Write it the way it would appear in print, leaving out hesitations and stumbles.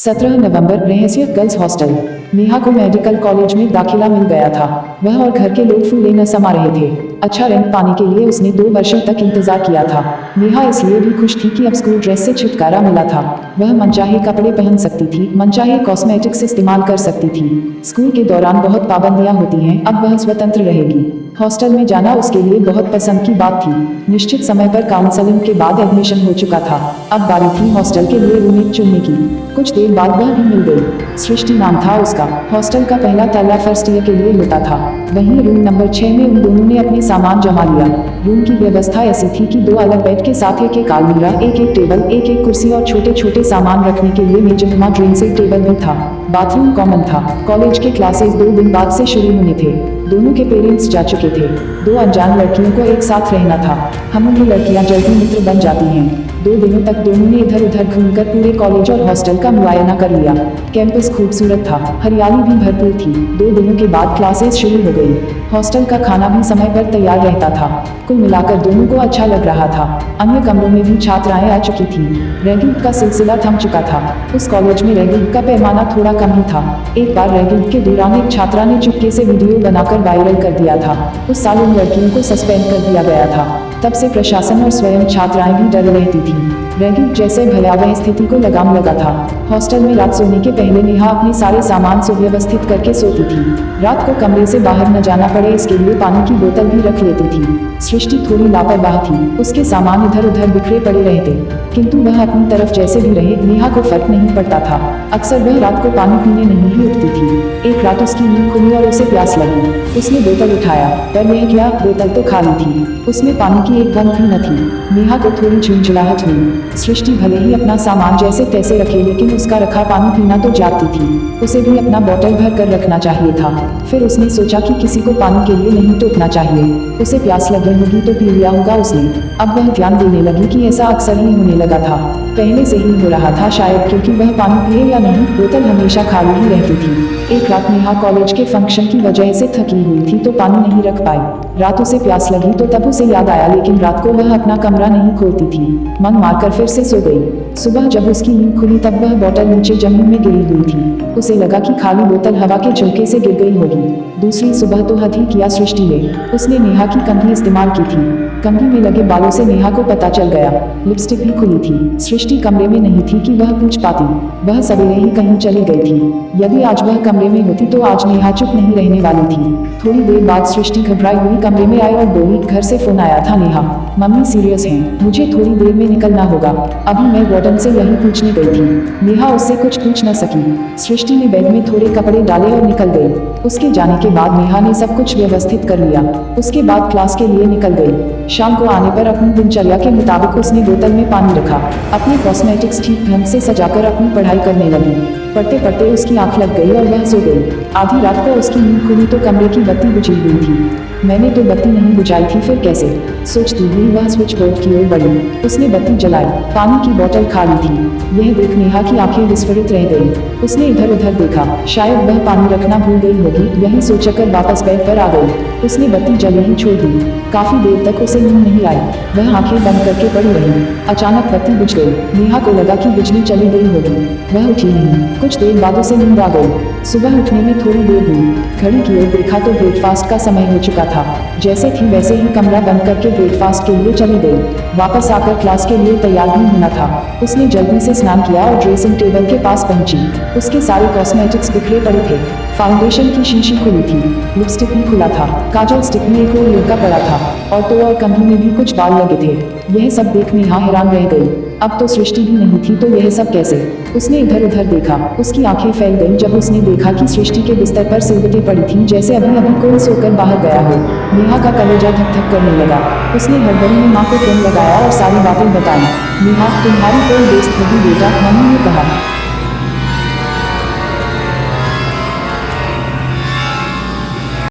17 नवंबर रहस्य girls hostel. Neha को medical college में दाखिला मिल गया था। वह और घर के लोग फूले न समा रहे थे। अच्छा रैंक पाने के लिए उसने 2 वर्षों तक इंतजार किया था। नेहा इसलिए भी खुश थी कि अब स्कूल ड्रेस से छुटकारा मिला था। वह मनचाहे कपड़े पहन सकती थी, मनचाहे कॉस्मेटिक्स इस्तेमाल कर सकती थी। स्कूल के दौरान बहुत पाबंदियां होती हैं, अब वह स्वतंत्र रहेगी। हॉस्टल में जाना उसके लिए बहुत पसंद की बात थी। निश्चित समय पर काउंसलिंग के बाद एडमिशन हो चुका था। अब बारी थी हॉस्टल के लिए रूममेट चुनने की। कुछ देर बाद वह भी मिल गई। सृष्टि नाम था उसका। हॉस्टल का पहला ताला फर्स्ट ईयर के लिए होता था। वहीं रूम नंबर 6 में उन दोनों ने अपने सामान जमा लिया। रूम की व्यवस्था ऐसी थी कि 2 अलग बेड के साथ एक एक अलमीरा, एक एक टेबल, एक एक कुर्सी और छोटे छोटे सामान रखने के लिए मेजनुमा ड्रेसिंग टेबल भी था। बाथरूम कॉमन था। कॉलेज के क्लासेस 2 दिन बाद से शुरू होने थे। दोनों के पेरेंट्स जा चुके थे। 2 अनजान लड़कियों को एक साथ रहना था। हम उनकी लड़कियां जल्दी मित्र बन जाती हैं। 2 दिनों तक दोनों ने इधर उधर घूमकर पूरे कॉलेज और हॉस्टल का मुआयना कर लिया। कैंपस खूबसूरत था, हरियाली भी भरपूर थी। 2 दिनों के बाद क्लासेस शुरू हो गई। हॉस्टल का खाना भी समय पर तैयार रहता था। कुल मिलाकर दोनों को अच्छा लग रहा था। अन्य कमरों में भी छात्राएं आ चुकी थी। रैगिंग का सिलसिला थम चुका था। उस कॉलेज में रैगिंग का पैमाना थोड़ा कम ही था। एक बार रैगिंग के दौरान एक छात्रा ने चुपके से वीडियो बनाकर वायरल कर दिया था। उस साल उन लड़कियों को सस्पेंड कर दिया गया था। तब से प्रशासन और स्वयं छात्राएं भी डर रहती थी। रैगिंग जैसे भयावह स्थिति को लगाम लगा था। हॉस्टल में रात सोने के पहले नेहा अपने सारे सामान सुव्यवस्थित करके सोती थी। रात को कमरे से बाहर न जाना पड़े इसके लिए पानी की बोतल भी रख लेती थी। सृष्टि थोड़ी लापरवाह थी। उसके सामान इधर उधर बिखरे पड़े रहते, किंतु वह अपनी तरफ जैसे भी रहे नेहा को फर्क नहीं पड़ता था। अक्सर वह रात को पानी पीने नहीं ही उठती थी। एक रात उसकी नींद खुली और उसे प्यास लगी। उसने बोतल उठाया, पर यह क्या, बोतल तो खाली थी। उसमें पानी की एक बूंद भी न थी। नेहा को थोड़ी झुंझलाहट हुई। सृष्टि भले ही अपना सामान जैसे तैसे रखे, लेकिन उसका रखा पानी पीना तो जाती थी। उसे भी अपना बोतल भर कर रखना चाहिए था। फिर उसने सोचा कि किसी को पानी के लिए नहीं टोकना चाहिए। उसे प्यास लगी होगी तो पी लिया होगा उसने। अब वह ध्यान देने लगी कि ऐसा अक्सर ही होने लगा था। पहले से ही हो रहा था, शायद क्योंकि वह पानी पिए या नहीं, बोतल हमेशा खाली ही रहती थी। एक रात नेहा कॉलेज के फंक्शन की वजह से थकी हुई थी तो पानी नहीं रख पाई। रात उसे प्यास लगी तो तब उसे याद आया, लेकिन रात को वह अपना कमरा नहीं खोलती थी। मन मारकर फिर से सो गई। सुबह जब उसकी नींद खुली तब वह बोतल नीचे जमीन में गिरी हुई थी। उसे लगा कि खाली बोतल हवा के झोंके से गिर गई होगी। दूसरी सुबह तो हद ही किया सृष्टि ने। उसने नेहा की कंघी इस्तेमाल की थी। कंघी में लगे बालों से नेहा को पता चल गया। लिपस्टिक भी खुली थी। सृष्टि कमरे में नहीं थी कि वह पूछ पाती। वह सवेरे ही कहीं चली गई थी। यदि आज वह कमरे में होती तो आज नेहा चुप नहीं रहने वाली थी। थोड़ी देर बाद सृष्टि घबराई हुई कमरे में आई और बोली, घर से फोन आया था नेहा, मम्मी सीरियस हैं, मुझे थोड़ी देर में निकलना होगा। अभी मैं वार्डन से यही पूछने गई थी। नेहा उससे कुछ पूछ न सकी। सृष्टि ने बैग में थोड़े कपड़े डाले और निकल गई। उसके जाने के बाद नेहा ने सब कुछ व्यवस्थित कर लिया। उसके बाद क्लास के लिए निकल गई। शाम को आने पर अपनी दिनचर्या के मुताबिक उसने बोतल में पानी रखा। अपने कॉस्मेटिक्स ठीक ढंग से सजाकर अपनी पढ़ाई करने लगी। पढ़ते पढ़ते उसकी आंख लग गई और वह सो गई। आधी रात को उसकी नींद खुली तो कमरे की बत्ती बुझी हुई थी। मैंने तो बत्ती नहीं बुझाई थी, फिर कैसे, सोचती हुई वह स्विच बोर्ड की ओर बढ़ी। उसने बत्ती जलाई। पानी की बोतल खाली थी। यह देख नेहा की आंखें विस्फोरित रह गई। उसने इधर उधर देखा, शायद वह पानी रखना भूल गई होगी। यही सोचकर वापस बेड पर आ गई। उसने बत्ती जली ही छोड़ दी। काफी देर तक उसे नींद नहीं आई। वह आंखें बंद करके पड़ी रही। अचानक बत्ती बुझ गई। नेहा को लगा कि बिजली चली गई होगी। वह उठी नहीं। कुछ देर बाद उसे नींद आ गई। सुबह उठने में थोड़ी देर हुई। घड़ी की ओर देखा तो ब्रेकफास्ट का समय हो चुका था। जैसे थी वैसे ही कमरा बंद करके ब्रेकफास्ट के लिए चली गई। वापस आकर क्लास के लिए तैयार भी होना था। उसने जल्दी से स्नान किया और ड्रेसिंग टेबल के पास पहुंची। उसके सारे कॉस्मेटिक्स बिखरे पड़े थे। फाउंडेशन की शीशी खुली थी। लिपस्टिक भी खुला था। काजल स्टिक में एक और लुका पड़ा था और तो और कंघी में भी कुछ बाल लगे थे। यह सब देख नेहा हैरान रह गई। अब तो सृष्टि भी नहीं थी तो यह सब कैसे। उसने इधर उधर देखा। उसकी आंखें फैल गईं जब उसने देखा कि सृष्टि के बिस्तर पर सिलवटें पड़ी थीं, जैसे अभी अभी कोई सोकर बाहर गया हो। नेहा का कलेजा धक धक करने लगा। उसने हड़बड़ी में माँ को फोन लगाया और सारी बातें बताई। नेहा, तुम्हारी कोई दोस्त होगी बेटा, मम्मी ने कहा।